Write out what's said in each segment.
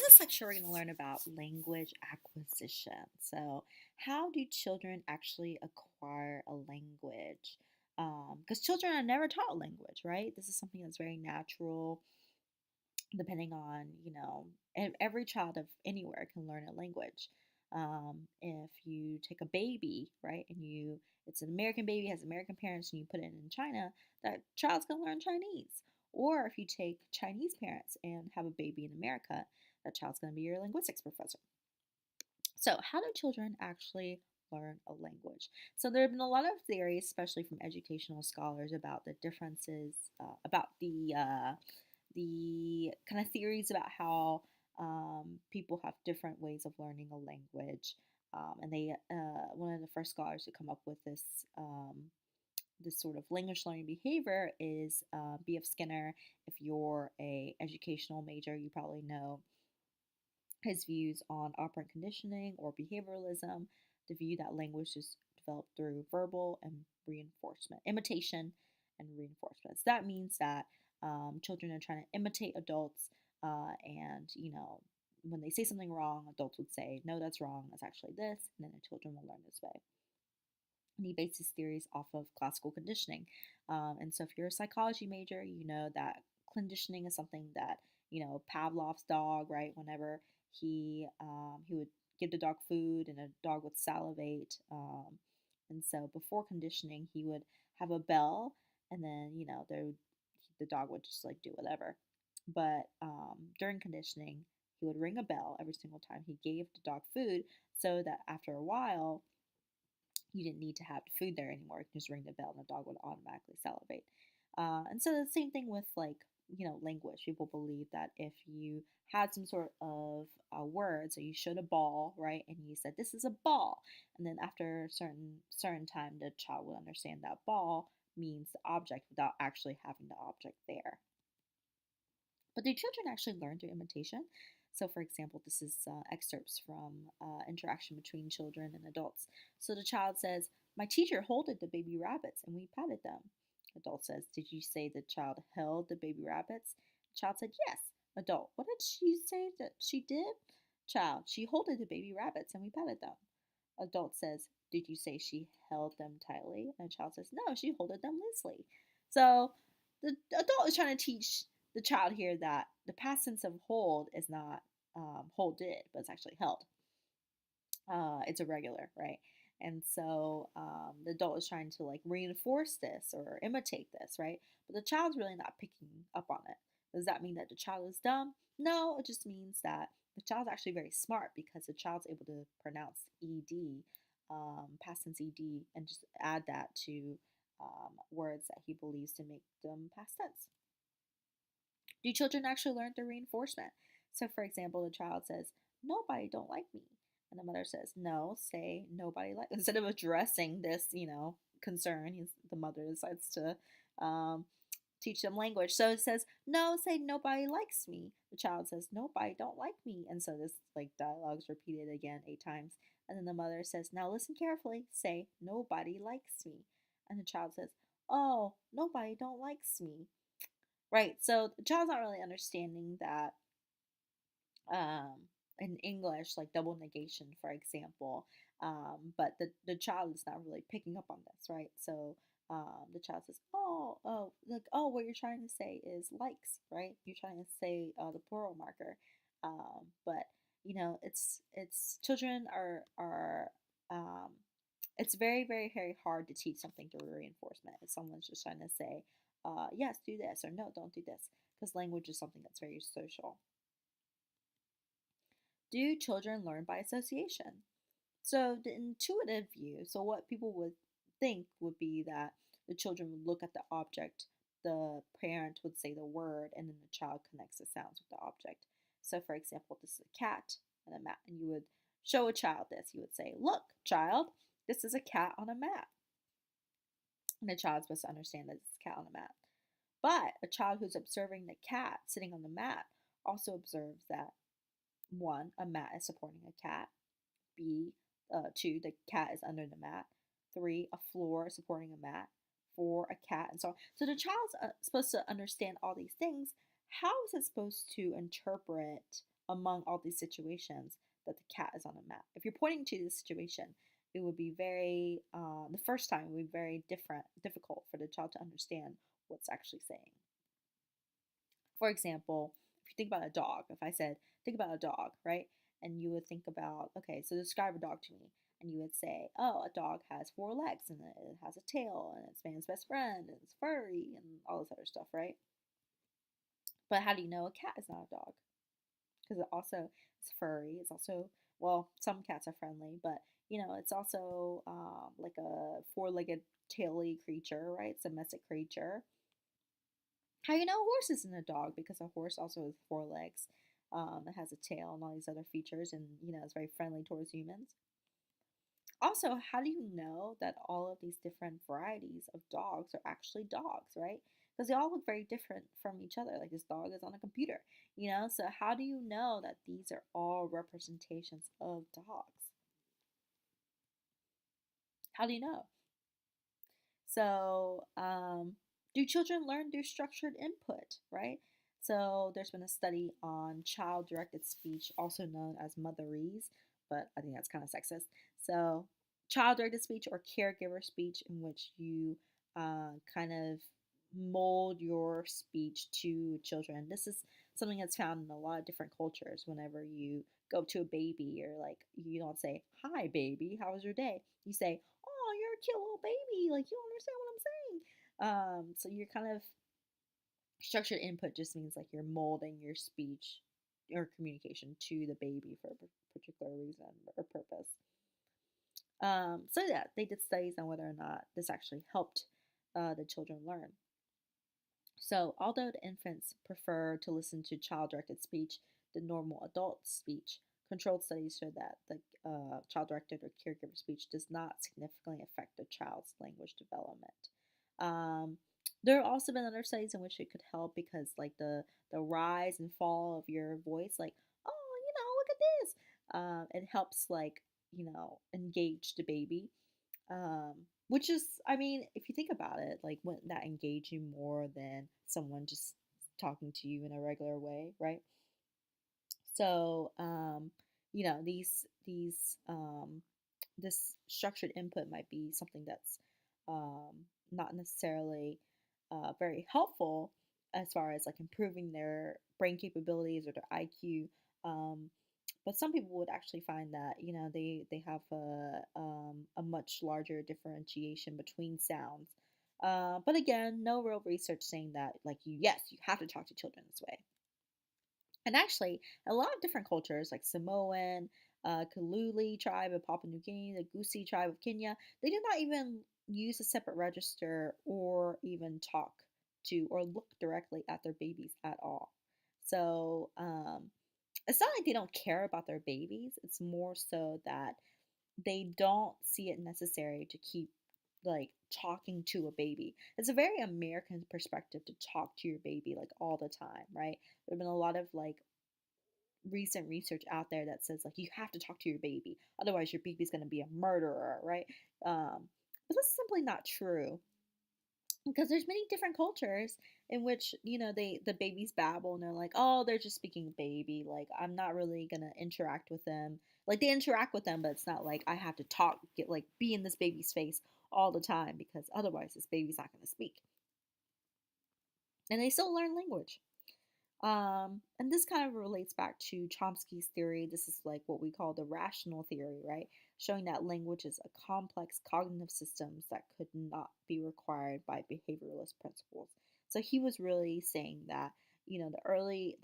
this lecture, we're going to learn about language acquisition. So, how do children actually acquire a language? Because children are never taught language, right? This is something that's very natural, depending on, every child of anywhere can learn a language. If you take a baby, right, and it's an American baby, has American parents, and you put it in China, that child's going to learn Chinese. Or if you take Chinese parents and have a baby in America, that child's going to be your linguistics professor. So, how do children actually learn a language? So, there have been a lot of theories, especially from educational scholars, about the differences, about the kind of theories about how people have different ways of learning a language. And they, one of the first scholars to come up with this sort of language learning behavior is B.F. Skinner. If you're a educational major, you probably know his views on operant conditioning or behavioralism, the view that language is developed through verbal and reinforcement, imitation and reinforcement. So that means that children are trying to imitate adults, and when they say something wrong, adults would say, "No, that's wrong. That's actually this," and then the children will learn this way. And he based his theories off of classical conditioning. And so, if you're a psychology major, you know that conditioning is something that Pavlov's dog, right? Whenever he would give the dog food, and a dog would salivate. And so, before conditioning, he would have a bell, and then the dog would just like do whatever. But during conditioning, he would ring a bell every single time he gave the dog food, so that after a while you didn't need to have the food there anymore. You could just ring the bell and the dog would automatically salivate. And so the same thing with language. People believe that if you had some sort of word, so you showed a ball, right, and you said this is a ball, and then after a certain time, the child would understand that ball means the object without actually having the object there. But do children actually learn through imitation? So, for example, this is excerpts from interaction between children and adults. So the child says, "My teacher holded the baby rabbits and we patted them." Adult says, "Did you say the child held the baby rabbits?" Child said, "Yes." Adult, "What did she say that she did?" Child, "She holded the baby rabbits and we patted them." Adult says, "Did you say she held them tightly?" And the child says, "No, she holded them loosely." So the adult is trying to teach the child here that the past tense of hold is not holded, but it's actually held. It's irregular, right? And so the adult is trying to like reinforce this or imitate this, right? But the child's really not picking up on it. Does that mean that the child is dumb? No, it just means that the child's actually very smart because the child's able to pronounce ed, past tense ed, and just add that to words that he believes to make them past tense. Do children actually learn through reinforcement? So, for example, the child says, "Nobody don't like me," and the mother says, "No, say nobody like." Instead of addressing this, concern, the mother decides to um, teach them language. So it says, "No, say nobody likes me." The child says, "Nobody don't like me," and so this like dialogue's repeated again 8 times. And then the mother says, "Now listen carefully. Say nobody likes me," and the child says, "Oh, nobody don't likes me." Right. So the child's not really understanding that um, in English, like double negation, for example. But the child is not really picking up on this, right? So the child says, "Oh, like, oh, what you're trying to say is likes, right? You're trying to say the plural marker." But it's children are um, it's very, very, very hard to teach something through reinforcement. If someone's just trying to say, yes, do this, or no, don't do this, because language is something that's very social. Do children learn by association? So, the intuitive view, so what people would think would be that the children would look at the object, the parent would say the word, and then the child connects the sounds with the object. So, for example, this is a cat and a mat, and you would show a child this. You would say, "Look, child, this is a cat on a mat." And the child's supposed to understand that it's a cat on a mat. But a child who's observing the cat sitting on the mat also observes that one, a mat is supporting a cat. B, two, the cat is under the mat. Three, a floor is supporting a mat. Four, a cat, and so on. So the child's supposed to understand all these things. How is it supposed to interpret among all these situations that the cat is on a map. If you're pointing to the situation, it would be very, the first time it would be very difficult for the child to understand what's actually saying. For example, if you think about a dog, if I said, think about a dog, right? And you would think about, okay, so describe a dog to me. And you would say, oh, a dog has four legs and it has a tail and it's man's best friend and it's furry and all this other stuff, right? But how do you know a cat is not a dog? Because it also is furry. It's also, well, some cats are friendly, but it's also like a four-legged, taily creature, right? It's a domestic creature. How you know a horse isn't a dog? Because a horse also has four legs. It has a tail and all these other features, and it's very friendly towards humans. Also, how do you know that all of these different varieties of dogs are actually dogs, right? Because they all look very different from each other. Like this dog is on a computer, So how do you know that these are all representations of dogs? How do you know? So, do children learn through structured input, right? So, there's been a study on child directed speech, also known as motherese, but I think that's kind of sexist. So, child directed speech or caregiver speech, in which you kind of mold your speech to children. This is something that's found in a lot of different cultures. Whenever you go to a baby, or like, you don't say, "Hi, baby, how was your day?" You say, "Oh, you're a cute little baby. Like, you don't understand what I'm saying." So you're kind of structured input just means like you're molding your speech or communication to the baby for a particular reason or purpose. So yeah, they did studies on whether or not this actually helped the children learn. So although the infants prefer to listen to child-directed speech than normal adult speech, controlled studies show that the child-directed or caregiver speech does not significantly affect the child's language development. Um, there have also been other studies in which it could help because, like the rise and fall of your voice, like, oh, look at this. It helps, like, engage the baby. Which is, I mean, if you think about it, like, wouldn't that engage you more than someone just talking to you in a regular way, right? So, this structured input might be something that's not necessarily very helpful as far as like improving their brain capabilities or their IQ. Um, but some people would actually find that they have a much larger differentiation between sounds. But again, no real research saying that like you have to talk to children this way. And actually, a lot of different cultures, like Samoan, Kaluli tribe of Papua New Guinea, the Gusi tribe of Kenya, they do not even use a separate register or even talk to or look directly at their babies at all. So it's not like they don't care about their babies. It's more so that they don't see it necessary to keep like talking to a baby. It's a very American perspective to talk to your baby like all the time, right? There have been a lot of like recent research out there that says like you have to talk to your baby, otherwise your baby's going to be a murderer, right? But that's simply not true because there's many different cultures in which the babies babble and they're like, oh, they're just speaking baby, like I'm not really gonna interact with them. Like they interact with them, but it's not like I have to talk, get like be in this baby's face all the time because otherwise this baby's not gonna speak. And they still learn language. And this kind of relates back to Chomsky's theory. This is like what we call the rational theory, right? Showing that language is a complex cognitive systems that could not be required by behavioralist principles. So he was really saying that the early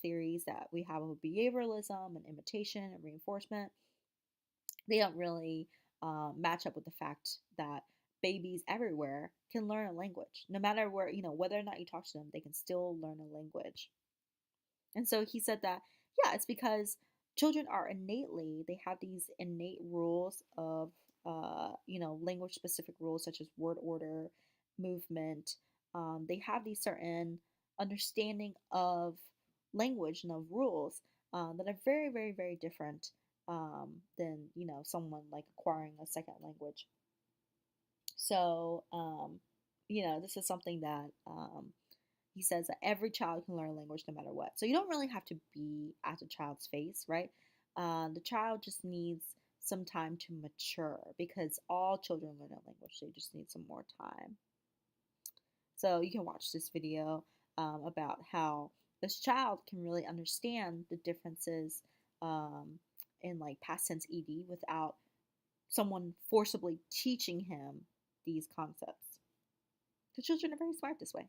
theories that we have of behavioralism and imitation and reinforcement, they don't really match up with the fact that babies everywhere can learn a language. No matter where, whether or not you talk to them, they can still learn a language. And so he said that, yeah, it's because children are they have these innate rules of, language specific rules such as word order, movement. They have these certain understanding of language and of rules that are very, very, very different than, someone like acquiring a second language. So, this is something that He says that every child can learn a language no matter what. So you don't really have to be at the child's face, right? The child just needs some time to mature because all children learn a language. They just need some more time. So you can watch this video about how this child can really understand the differences um, in like past tense ed without someone forcibly teaching him these concepts. The children are very smart this way.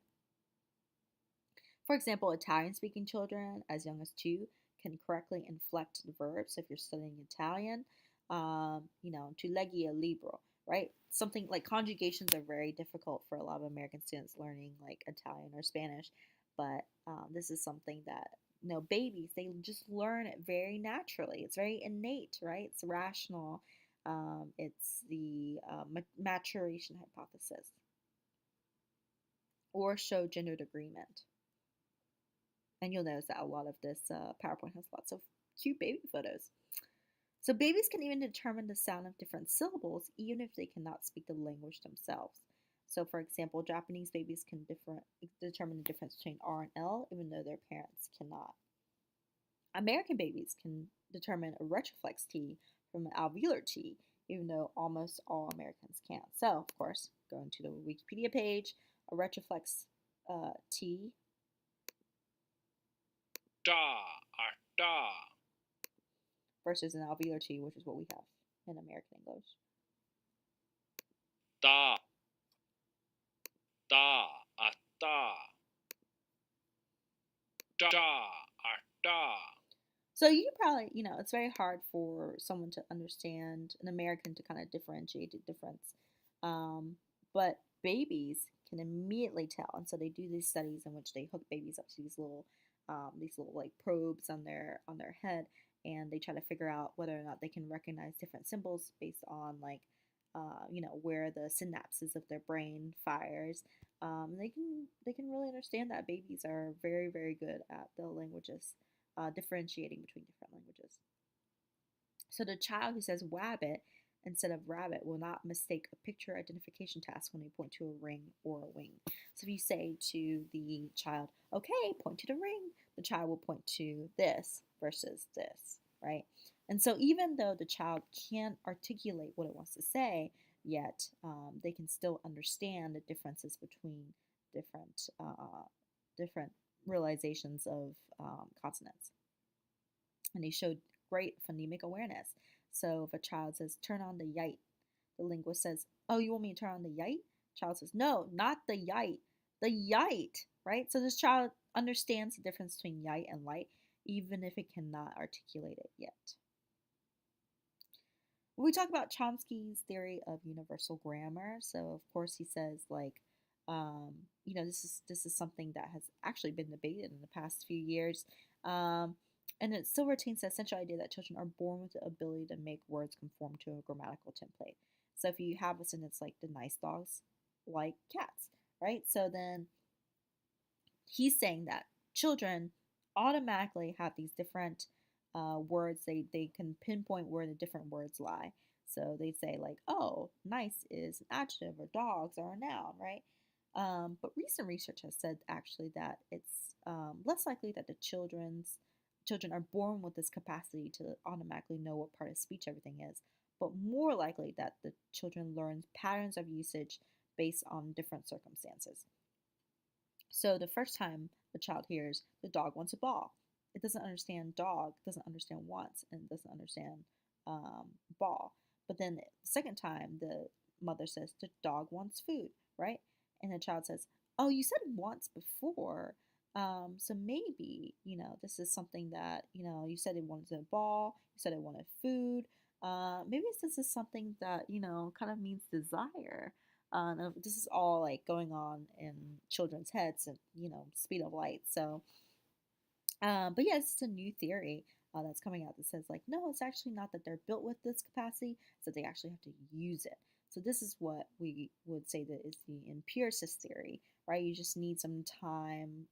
For example, Italian speaking children as young as 2 can correctly inflect the verbs. So if you're studying Italian, tu leggi il libro, right? Something like conjugations are very difficult for a lot of American students learning like Italian or Spanish, but this is something that babies, they just learn it very naturally. It's very innate, right? It's rational. It's the maturation hypothesis or show gendered agreement. And you'll notice that a lot of this PowerPoint has lots of cute baby photos. So babies can even determine the sound of different syllables even if they cannot speak the language themselves. So for example, Japanese babies can determine the difference between R and L even though their parents cannot. American babies can determine a retroflex T from an alveolar T even though almost all Americans can't. So of course, going to the Wikipedia page, a retroflex T da, da. versus an alveolar T, which is what we have in American English. Da, da, da. Da, da. So you probably, it's very hard for someone to understand, an American to kind of differentiate the difference. But babies can immediately tell, and so they do these studies in which they hook babies up to these little like probes on their head, and they try to figure out whether or not they can recognize different symbols based on like, where the synapses of their brain fires. They can really understand that babies are very very good at the languages, differentiating between different languages. So the child who says wabbit instead of rabbit will not mistake a picture identification task when they point to a ring or a wing. So if you say to the child, okay, point to the ring, the child will point to this versus this, right? And so even though the child can't articulate what it wants to say, yet they can still understand the differences between different realizations of consonants. And they showed great phonemic awareness. So if a child says, turn on the yite, the linguist says, oh, you want me to turn on the yite? Child says, no, not the yite, right? So this child understands the difference between yite and light, even if it cannot articulate it yet. We talk about Chomsky's theory of universal grammar. So of course he says like, this is something that has actually been debated in the past few years. And it still retains the essential idea that children are born with the ability to make words conform to a grammatical template. So if you have a sentence like the nice dogs like cats, right? So then he's saying that children automatically have these different words. They can pinpoint where the different words lie. So they say like, oh, nice is an adjective or dogs are a noun, right? But recent research has said actually that it's less likely that the children are born with this capacity to automatically know what part of speech everything is, but more likely that the children learn patterns of usage based on different circumstances. So the first time the child hears the dog wants a ball, it doesn't understand dog, doesn't understand wants, and doesn't understand ball. But then the second time the mother says the dog wants food, right? And the child says, oh, you said wants before. So maybe, this is something that, you said it wanted a ball, you said it wanted food. Maybe this is something that, kind of means desire. This is all like going on in children's heads at, speed of light. So, but yeah, it's a new theory that's coming out that says like, no, it's actually not that they're built with this capacity, it's that they actually have to use it. So this is what we would say that is the empiricist theory, right? You just need some time.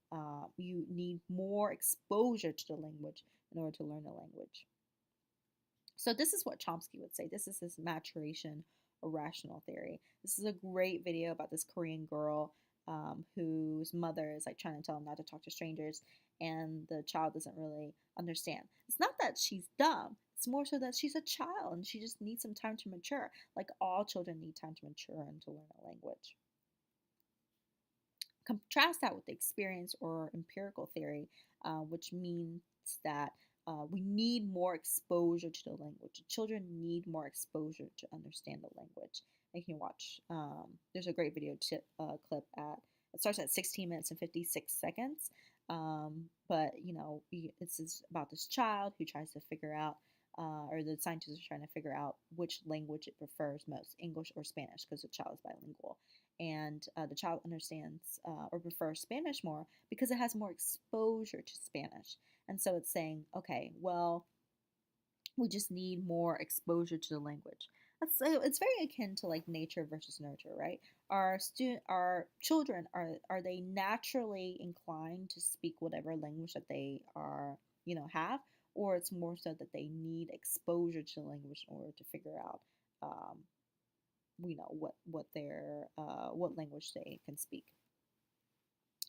You need more exposure to the language in order to learn the language. So this is what Chomsky would say. This is his maturation or rational theory. This is a great video about this Korean girl whose mother is like trying to tell him not to talk to strangers, and the child doesn't really understand. It's not that she's dumb. It's more so that she's a child and she just needs some time to mature. Like all children need time to mature and to learn a language. Contrast that with the experience or empirical theory, which means that we need more exposure to the language. Children need more exposure to understand the language. You can watch. There's a great video clip at. It starts at 16 minutes and 56 seconds. But it's about this child who tries to figure out, or the scientists are trying to figure out which language it prefers most, English or Spanish, because the child is bilingual. And the child understands or prefers Spanish more because it has more exposure to Spanish. And so it's saying, okay, well, we just need more exposure to the language. It's very akin to like nature versus nurture, right? Our children, are they naturally inclined to speak whatever language that they are, have, or it's more so that they need exposure to the language in order to figure out, um, what language they can speak.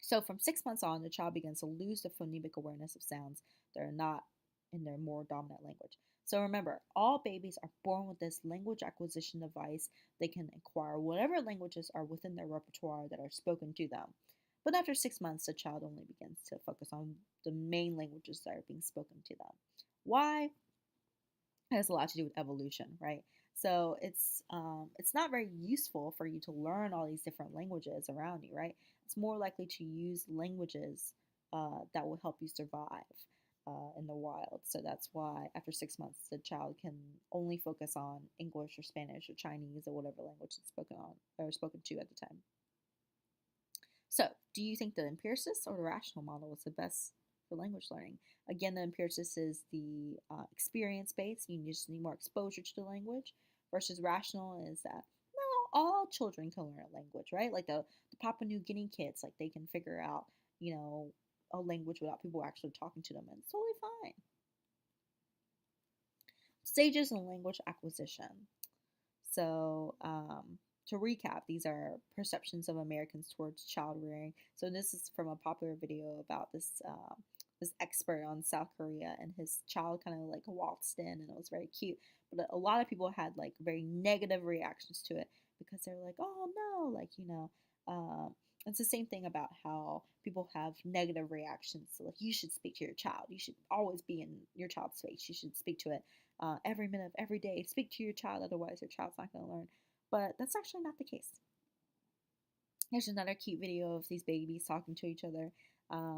So from 6 months on, the child begins to lose the phonemic awareness of sounds that are not in their more dominant language. So remember, all babies are born with this language acquisition device. They can acquire whatever languages are within their repertoire that are spoken to them. But after 6 months, the child only begins to focus on the main languages that are being spoken to them. Why? It has a lot to do with evolution, right? So it's not very useful for you to learn all these different languages around you, right? It's more likely to use languages that will help you survive in the wild. So that's why after 6 months, the child can only focus on English or Spanish or Chinese or whatever language it's spoken on or spoken to at the time. So, do you think the empiricist or the rational model is the best for language learning? Again, the empiricist is the experience based. You just need more exposure to the language. Versus rational is that no, all children can learn a language, right? Like the Papua New Guinea kids, like they can figure out, a language without people actually talking to them, and it's totally fine. Stages in language acquisition. So, to recap, these are perceptions of Americans towards child rearing. So this is from a popular video about this expert on South Korea, and his child kind of like waltzed in, and it was very cute. But a lot of people had like very negative reactions to it because they're like, oh no, like it's the same thing about how people have negative reactions. So like you should speak to your child. You should always be in your child's face. You should speak to it every minute of every day. Speak to your child, otherwise your child's not going to learn. But that's actually not the case. Here's another cute video of these babies talking to each other,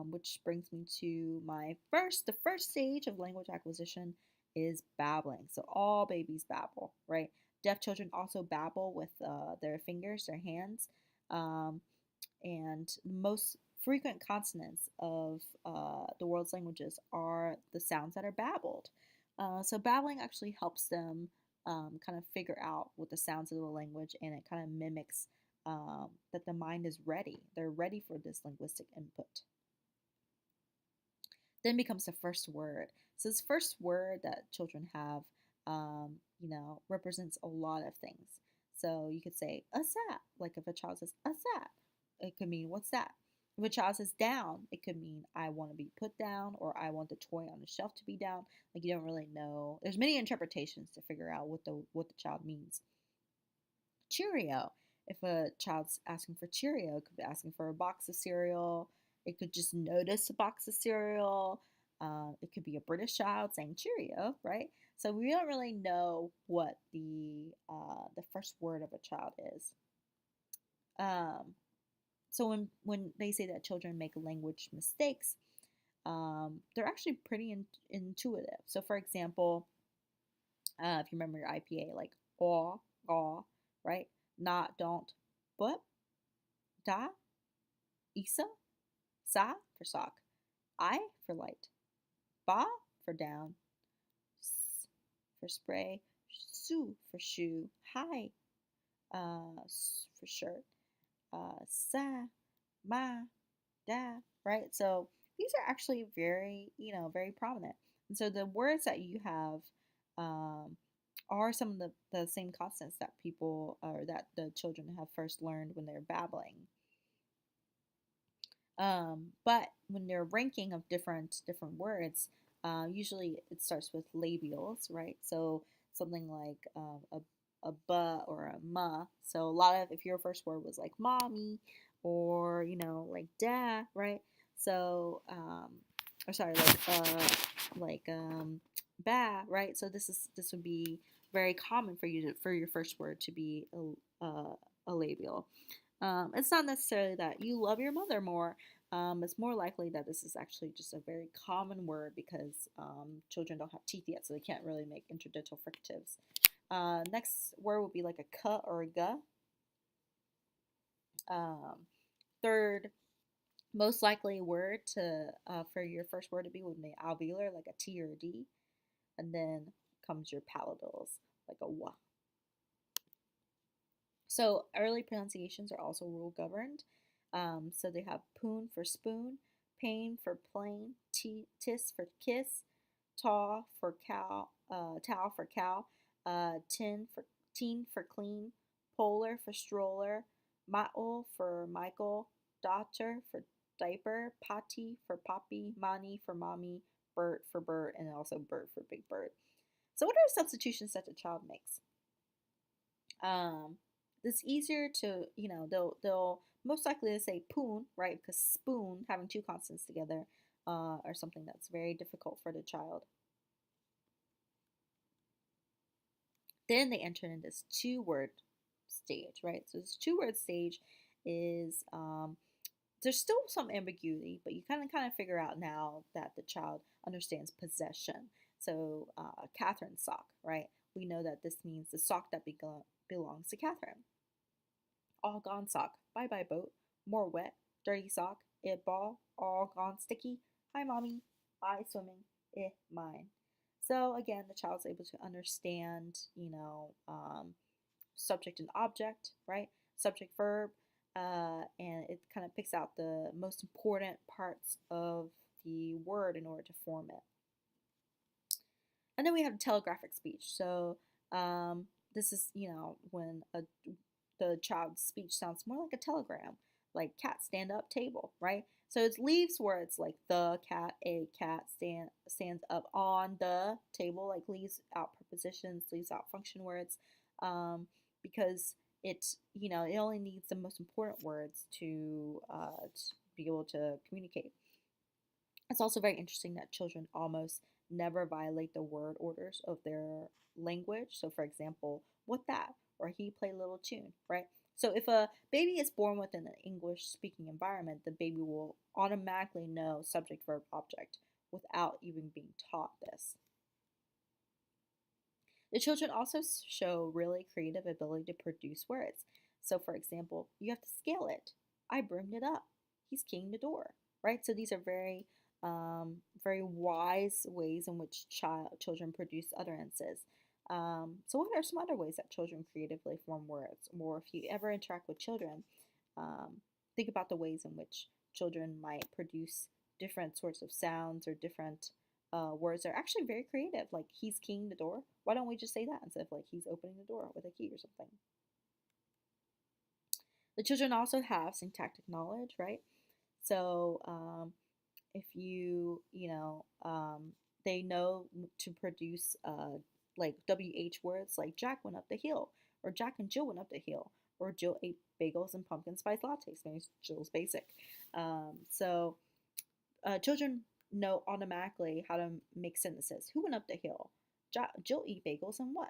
which brings me to the first stage of language acquisition is babbling. So all babies babble, right? Deaf children also babble with their fingers, their hands, and the most frequent consonants of the world's languages are the sounds that are babbled. So babbling actually helps them kind of figure out what the sounds of the language, and it kind of mimics that the mind is ready. They're ready for this linguistic input. Then becomes the first word. So this first word that children have, represents a lot of things. So you could say a sat. Like if a child says a sat, it could mean what's that? If a child says down, it could mean I want to be put down, or I want the toy on the shelf to be down. Like you don't really know. There's many interpretations to figure out what the child means. Cheerio. If a child's asking for Cheerio, it could be asking for a box of cereal. It could just notice a box of cereal. It could be a British child saying Cheerio, right? So we don't really know what the first word of a child is. So when they say that children make language mistakes, they're actually pretty intuitive. So for example, if you remember your IPA, like aw, aw, right? Not, don't, but, da, isa, sa for sock, I for light, ba for down, s for spray, su for shoe, hi for shirt, sa, ma, da, right? So these are actually very, very prominent. And so the words that you have are some of the same consonants that people or that the children have first learned when they're babbling. But when they're ranking of different words, usually it starts with labials, right? So something like a buh or a ma. So a lot of, if your first word was like mommy or like dad, right? So or sorry, like ba, right? So this would be very common for you to, for your first word to be a labial. It's not necessarily that you love your mother more. It's more likely that this is actually just a very common word because children don't have teeth yet, so they can't really make interdental fricatives. Next word would be like a k or a g. Um, Third most likely word to for your first word to be would be alveolar, like a T or a D, and then comes your palatals, like a w. So early pronunciations are also rule governed. So they have poon for spoon, pain for plain, tis for kiss, taw for cow, towel for cow, tin for teen for clean, polar for stroller, Maol for Michael, daughter for diaper, Pati for poppy, Mani for mommy, Bert for bird, and also bird for big bird. So what are substitutions that the child makes? Um, it's easier to, they'll most likely to say poon, right? Because spoon, having two consonants together, are something that's very difficult for the child. Then they enter in this two-word stage, right? So this two-word stage is there's still some ambiguity, but you kind of figure out now that the child understands possession. So Catherine's sock, right? We know that this means the sock that belongs to Catherine. All gone sock. Bye bye boat. More wet. Dirty sock. It ball. All gone sticky. Hi mommy. I swimming. Mine. So again, the child's able to understand, subject and object, right? Subject verb, and it kind of picks out the most important parts of the word in order to form it. And then we have telegraphic speech. So this is, when the child's speech sounds more like a telegram, like cat stand up table, right? So it leaves words like the cat, a cat stands up on the table, like leaves out prepositions, leaves out function words, because it only needs the most important words to be able to communicate. It's also very interesting that children almost never violate the word orders of their language. So, for example, what that, or he play little tune, right? So, if a baby is born within an English speaking environment, the baby will automatically know subject, verb, object without even being taught this. The children also show really creative ability to produce words. So, for example, you have to scale it. I broomed it up. He's keying the door, right? So these are very wise ways in which children produce utterances. So, what are some other ways that children creatively form words? Or if you ever interact with children, um, think about the ways in which children might produce different sorts of sounds or different words are actually very creative. Like he's keying the door. Why don't we just say that instead of like he's opening the door with a key or something? The children also have syntactic knowledge, right? So if they know to produce like WH words like Jack went up the hill, or Jack and Jill went up the hill, or Jill ate bagels and pumpkin spice lattes. Maybe Jill's basic. So children know automatically how to make sentences. Who went up the hill? Jill eat bagels and what?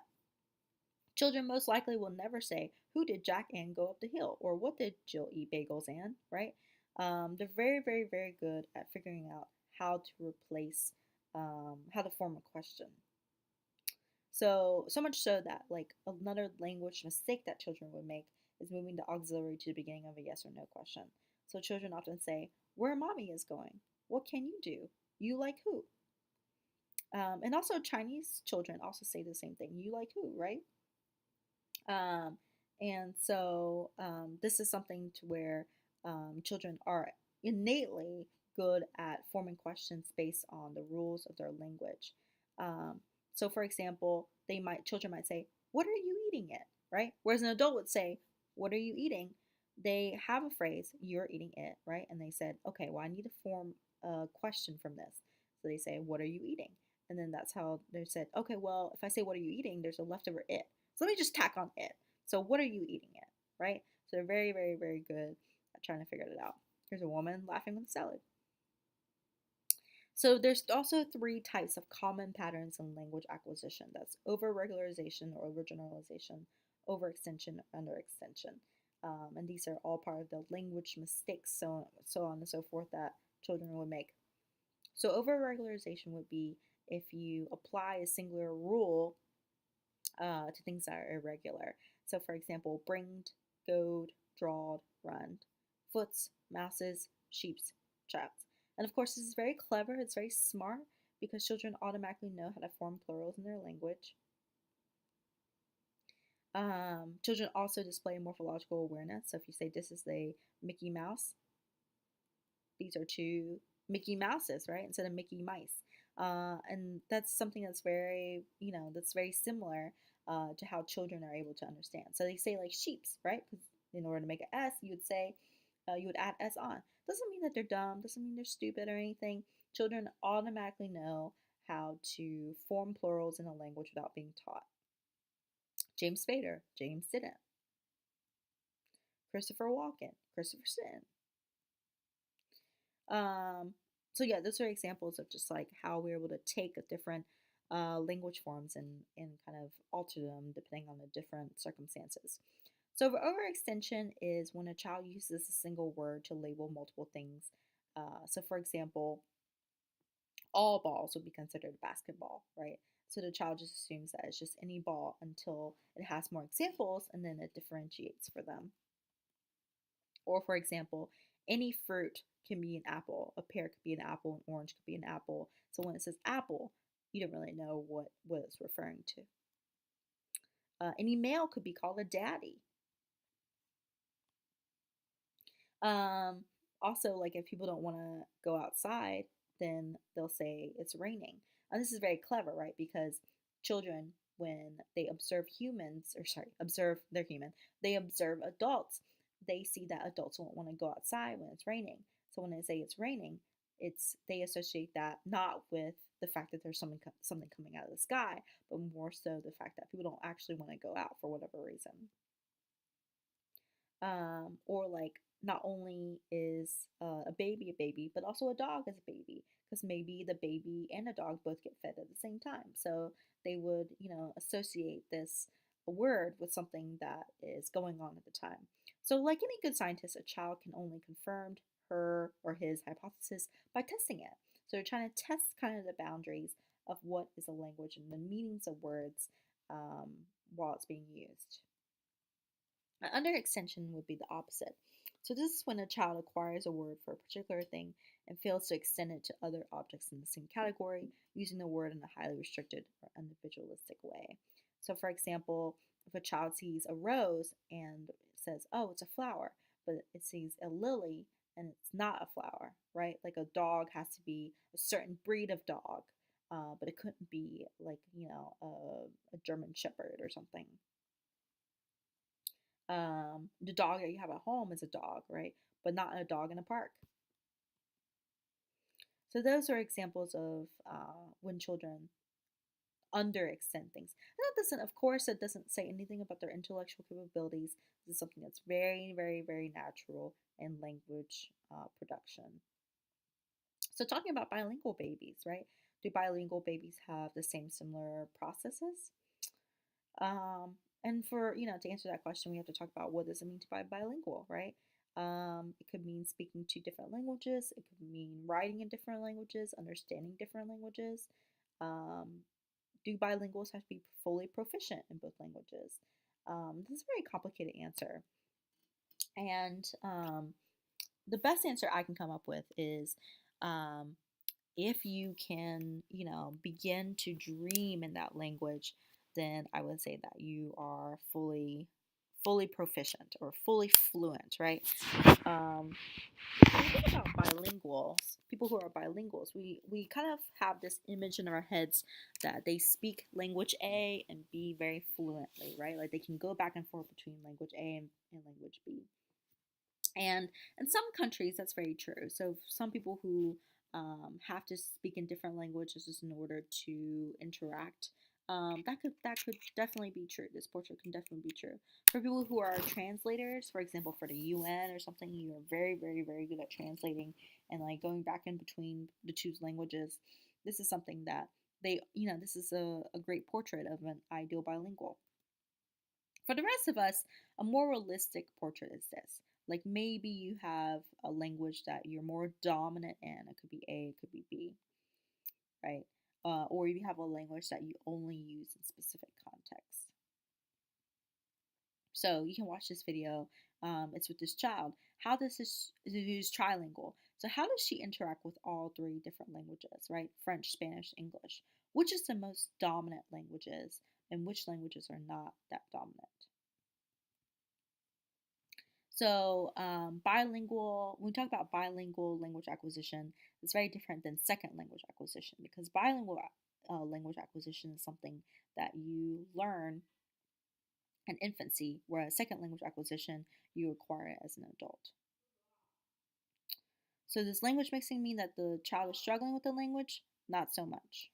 Children most likely will never say, who did Jack Ann go up the hill? Or what did Jill eat bagels and, right? They're very, very, very good at figuring out how to replace, how to form a question. So much so that, like, another language mistake that children would make is moving the auxiliary to the beginning of a yes or no question. So children often say, where mommy is going. What can you do? You like who? And also Chinese children also say the same thing. You like who, right? Um, and so this is something to where children are innately good at forming questions based on the rules of their language. So, for example, children might say, "What are you eating it?" Right? Whereas an adult would say, "What are you eating?" They have a phrase, "You're eating it," right? And they said, "Okay, well, I need to form a question from this." So they say, "What are you eating?" And then that's how they said, "Okay, well, if I say, 'What are you eating?' there's a leftover it. So let me just tack on it. So what are you eating it?" Right? So they're very, very, very good at trying to figure it out. Here's a woman laughing with a salad. So there's also three types of common patterns in language acquisition. That's over-regularization or overgeneralization, overextension, underextension. And these are all part of the language mistakes, so on and so forth, that children would make. So over-regularization would be if you apply a singular rule to things that are irregular. So, for example, bringed, goed, drawed, run, foots, mouses, sheeps, chaps. And of course, this is very clever, it's very smart because children automatically know how to form plurals in their language. Children also display morphological awareness. So, if you say this is a Mickey Mouse, these are two Mickey Mouses, right? Instead of Mickey Mice. And that's something that's very, that's very similar to how children are able to understand. So they say like sheeps, right? Because in order to make an S, you would say, you would add S on. Doesn't mean that they're dumb, doesn't mean they're stupid or anything. Children automatically know how to form plurals in a language without being taught. James Spader, James didn't. Christopher Walken, Christopher didn't. Um, so yeah, those are examples of just like how we're able to take a different language forms and kind of alter them depending on the different circumstances. So overextension is when a child uses a single word to label multiple things. So for example, all balls would be considered a basketball, right? So the child just assumes that it's just any ball until it has more examples and then it differentiates for them. Or, for example, any fruit can be an apple. A pear could be an apple, an orange could be an apple. So when it says apple, you don't really know what it's referring to. Any male could be called a daddy. Um, Also, like if people don't want to go outside, then they'll say it's raining. And this is very clever, right? Because children, when they observe humans, or sorry, observe they're human, they observe adults. They see that adults won't want to go outside when it's raining. So when they say it's raining, they associate that not with the fact that there's something coming out of the sky, but more so the fact that people don't actually want to go out for whatever reason. Or like not only is a baby, but also a dog is a baby because maybe the baby and a dog both get fed at the same time. So they would, associate this word with something that is going on at the time. So, like any good scientist, a child can only confirm her or his hypothesis by testing it. So they're trying to test kind of the boundaries of what is a language and the meanings of words um, while it's being used. Under extension would be the opposite. So this is when a child acquires a word for a particular thing and fails to extend it to other objects in the same category, using the word in a highly restricted or individualistic way. So for example, if a child sees a rose and says, "Oh, it's a flower," but it sees a lily and it's not a flower, right? Like a dog has to be a certain breed of dog, but it couldn't be like, a German Shepherd or something. The dog that you have at home is a dog, right? But not a dog in a park. So those are examples of when children underextend things. And that doesn't, of course, it doesn't say anything about their intellectual capabilities. This is something that's very, very, very natural in language production. So talking about bilingual babies, right? Do bilingual babies have the same similar processes? And for, to answer that question, we have to talk about what does it mean to be bilingual, right? It could mean speaking two different languages. It could mean writing in different languages, understanding different languages. Um, do bilinguals have to be fully proficient in both languages? This is a very complicated answer. And the best answer I can come up with is um, if you can, begin to dream in that language, then I would say that you are fully proficient or fully fluent, right? Um, when we think about bilinguals, people who are bilinguals, we kind of have this image in our heads that they speak language A and B very fluently, right? Like they can go back and forth between language A and language B. And in some countries, that's very true. So some people who have to speak in different languages in order to interact, that could definitely be true. This portrait can definitely be true. For people who are translators, for example, for the UN or something, you are very, very, very good at translating and like going back in between the two languages. This is something that this is a great portrait of an ideal bilingual. For the rest of us, a more realistic portrait is this. Like maybe you have a language that you're more dominant in. It could be A, it could be B, right? Or you have a language that you only use in specific contexts. So you can watch this video. It's with this child. How does this is trilingual? So how does she interact with all three different languages, right? French, Spanish, English. Which is the most dominant languages, and which languages are not that dominant? So, bilingual, when we talk about bilingual language acquisition, it's very different than second language acquisition because bilingual language acquisition is something that you learn in infancy, whereas second language acquisition, you acquire it as an adult. So, does language mixing mean that the child is struggling with the language? Not so much.